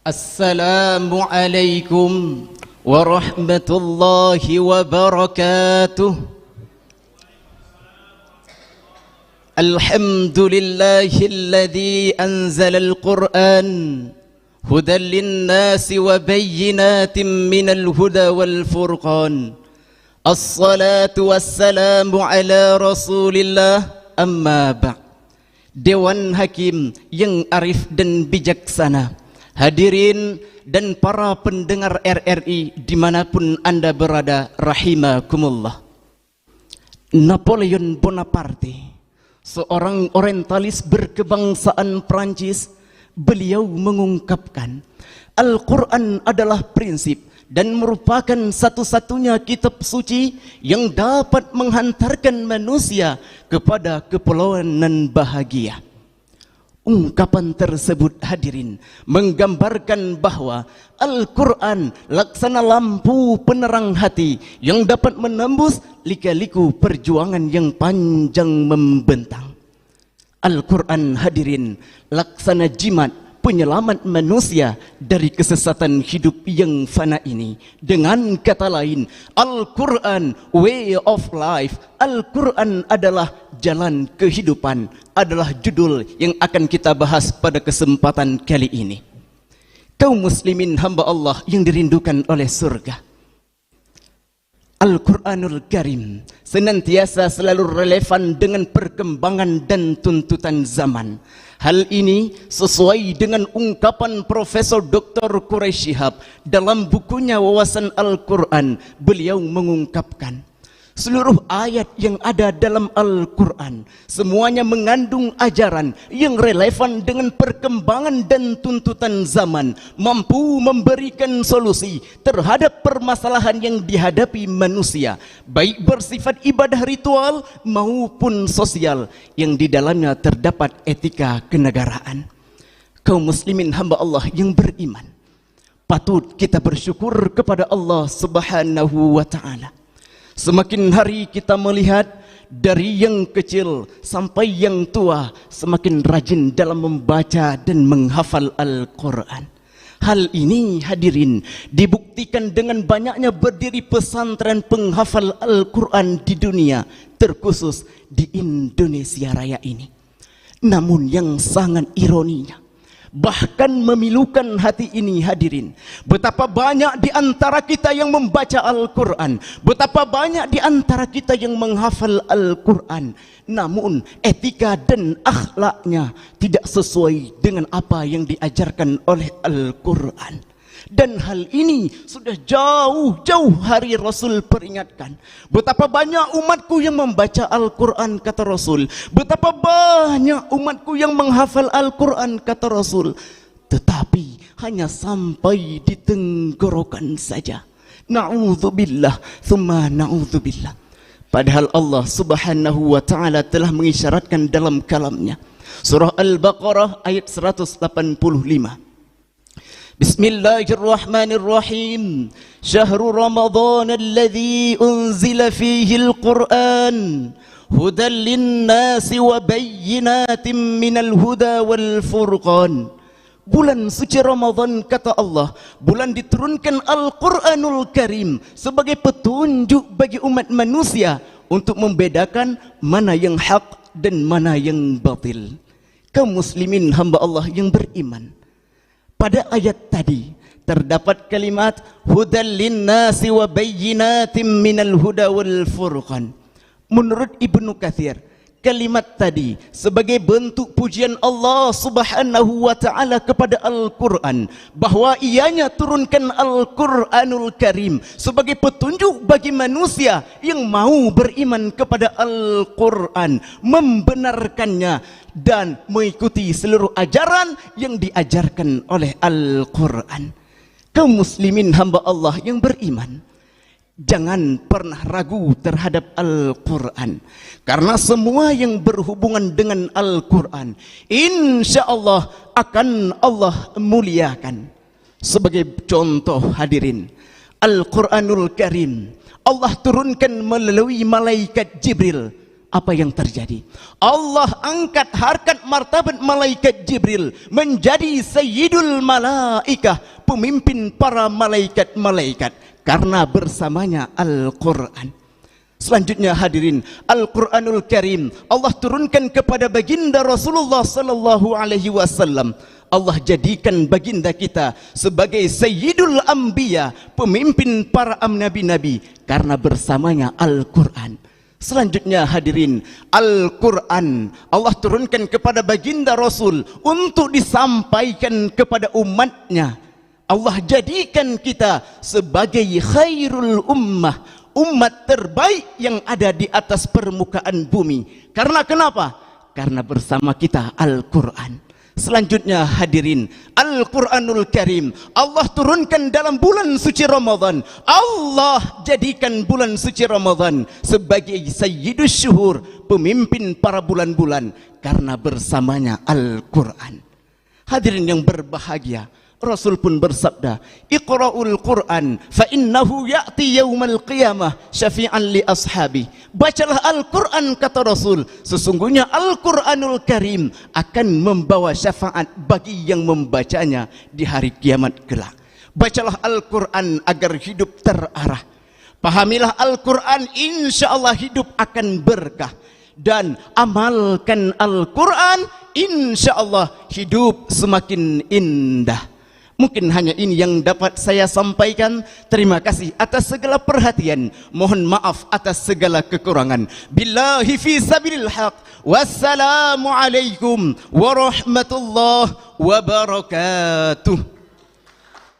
Assalamualaikum warahmatullahi wabarakatuh. Alhamdulillahilladzi anzalal Qur'an hudan linnasi wa bayyinatin minal huda wal furqan. Assalatu wassalamu ala Rasulillah, amma ba'd. Dewan Hakim yang arif dan bijaksana, hadirin dan para pendengar RRI dimanapun Anda berada, rahimakumullah. Napoleon Bonaparte, seorang orientalis berkebangsaan Prancis, beliau mengungkapkan Al-Quran adalah prinsip dan merupakan satu-satunya kitab suci yang dapat menghantarkan manusia kepada kepulauan nan bahagia. Ungkapan tersebut, hadirin, menggambarkan bahwa Al-Quran laksana lampu penerang hati yang dapat menembus lika-liku perjuangan yang panjang membentang. Al-Quran, hadirin, laksana jimat penyelamat manusia dari kesesatan hidup yang fana ini. Dengan kata lain, Al-Quran way of life, Al-Quran adalah jalan kehidupan, adalah judul yang akan kita bahas pada kesempatan kali ini. Kaum muslimin hamba Allah yang dirindukan oleh surga, Al-Quranul Karim senantiasa selalu relevan dengan perkembangan dan tuntutan zaman. Hal ini sesuai dengan ungkapan Profesor Dr. Quraish Shihab dalam bukunya Wawasan Al-Quran. Beliau mengungkapkan, seluruh ayat yang ada dalam Al-Quran semuanya mengandung ajaran yang relevan dengan perkembangan dan tuntutan zaman, mampu memberikan solusi terhadap permasalahan yang dihadapi manusia, baik bersifat ibadah ritual maupun sosial yang di dalamnya terdapat etika kenegaraan. Kaum muslimin hamba Allah yang beriman, patut kita bersyukur kepada Allah Subhanahu wa ta'ala. Semakin hari kita melihat dari yang kecil sampai yang tua semakin rajin dalam membaca dan menghafal Al-Quran. Hal ini, hadirin, dibuktikan dengan banyaknya berdiri pesantren penghafal Al-Quran di dunia, terkhusus di Indonesia Raya ini. Namun yang sangat ironinya, bahkan memilukan hati ini, hadirin, betapa banyak di antara kita yang membaca Al-Quran, betapa banyak di antara kita yang menghafal Al-Quran, namun etika dan akhlaknya tidak sesuai dengan apa yang diajarkan oleh Al-Quran. Dan hal ini sudah jauh-jauh hari Rasul peringatkan. Betapa banyak umatku yang membaca Al-Quran, kata Rasul. Betapa banyak umatku yang menghafal Al-Quran, kata Rasul. Tetapi hanya sampai di tenggorokan saja. Na'udzubillah, thumma na'udzubillah. Padahal Allah Subhanahu wa ta'ala telah mengisyaratkan dalam kalamnya. Surah Al-Baqarah ayat 185. Bismillahirrahmanirrahim. Syahrul Ramadan alladzi unzila fihi al-Qur'an hudan linnasi wa bayyinatin minal huda wal furqan. Bulan suci Ramadan, kata Allah, bulan diturunkan Al-Quranul Karim sebagai petunjuk bagi umat manusia untuk membedakan mana yang hak dan mana yang batil. Kaum muslimin hamba Allah yang beriman, pada ayat tadi terdapat kalimat hudan linnasi wa bayyinatin minal huda wal furqan. Menurut Ibnu Katsir, kalimat tadi sebagai bentuk pujian Allah Subhanahu wa ta'ala kepada Al-Quran, bahwa ianya turunkan Al-Quranul Karim sebagai petunjuk bagi manusia yang mau beriman kepada Al-Quran, membenarkannya dan mengikuti seluruh ajaran yang diajarkan oleh Al-Quran. Kaum muslimin hamba Allah yang beriman, jangan pernah ragu terhadap Al-Quran, karena semua yang berhubungan dengan Al-Quran insya Allah akan Allah muliakan. Sebagai contoh, hadirin, Al-Quranul Karim Allah turunkan melalui malaikat Jibril apa yang terjadi? Allah angkat harkat martabat malaikat Jibril menjadi sayyidul malaikah, pemimpin para malaikat-malaikat, karena bersamanya Al-Quran. Selanjutnya hadirin, Al-Quranul Karim Allah turunkan kepada baginda Rasulullah sallallahu alaihi wasallam. Allah jadikan baginda kita sebagai sayyidul anbiya, pemimpin para nabi-nabi, karena bersamanya Al-Quran. Selanjutnya hadirin, Al-Quran Allah turunkan kepada baginda Rasul untuk disampaikan kepada umatnya. Allah jadikan kita sebagai khairul ummah, umat terbaik yang ada di atas permukaan bumi. Karena kenapa? Karena bersama kita Al-Quran. Selanjutnya hadirin, Al-Quranul Karim Allah turunkan dalam bulan suci Ramadan. Allah jadikan bulan suci Ramadan sebagai sayyidus syuhur, pemimpin para bulan-bulan, karena bersamanya Al-Quran. Hadirin yang berbahagia, Rasul pun bersabda, Iqra'ul Quran fa innahu ya'ti yaumal qiyamah syafi'an li ashabi. Bacalah Al-Quran, kata Rasul, sesungguhnya Al-Quranul Karim akan membawa syafaat bagi yang membacanya di hari kiamat kelak. Bacalah Al-Quran agar hidup terarah. Pahamilah Al-Quran, insyaallah hidup akan berkah. Dan amalkan Al-Quran, insyaallah hidup semakin indah. Mungkin hanya ini yang dapat saya sampaikan. Terima kasih atas segala perhatian. Mohon maaf atas segala kekurangan. Billahi fi sabilil haq. Wassalamualaikum warahmatullahi wabarakatuh.